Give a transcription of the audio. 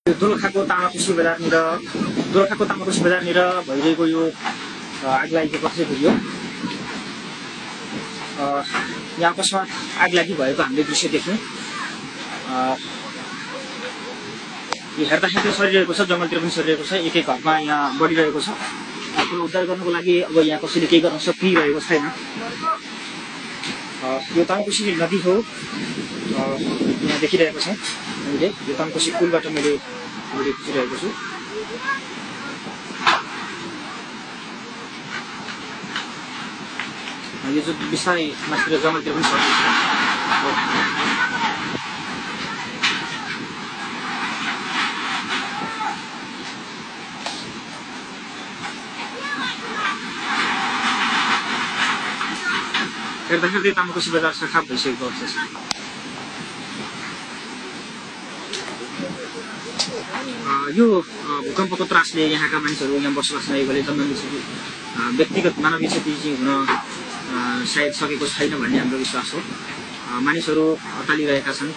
दोलखाको तामाकोशी बजारनिर भइरहेको यो आगलागीको कसरी भिडियो यहाँ अकस्मात आगलागी भएको हामीले दृश्य देख्यौँ। यो हेर्दाखेरि सरिरहेको छ, जङ्गलतिर पनि सरिरहेको छ, एक एक घरमा यहाँ बढिरहेको छ। आफूलाई उद्धार गर्नको लागि अब यहाँ कसैले केही गर्न सकिरहेको छैन। यो तामाकोशी नदी हो, यहाँ देखिरहेको छ हामीले। यो तामाकोशी पुलबाट मैले भिडियो खिचिरहेको छु। यो चाहिँ बिस्तारै माथितिर जङ्गलतिर पनि सर्दैछ। हेर्दाखेरि तामाकोशी बजार सखाप भइसकेको अवस्था छ। यो भूकम्पको त्रासले यहाँका मानिसहरू यहाँ बसोबास नभएकोले व्यक्तिगत मानवीय क्षति हुन सायद सकेको छैन भन्ने हाम्रो विश्वास हो। मानिसहरू अत्तालिरहेका छन्।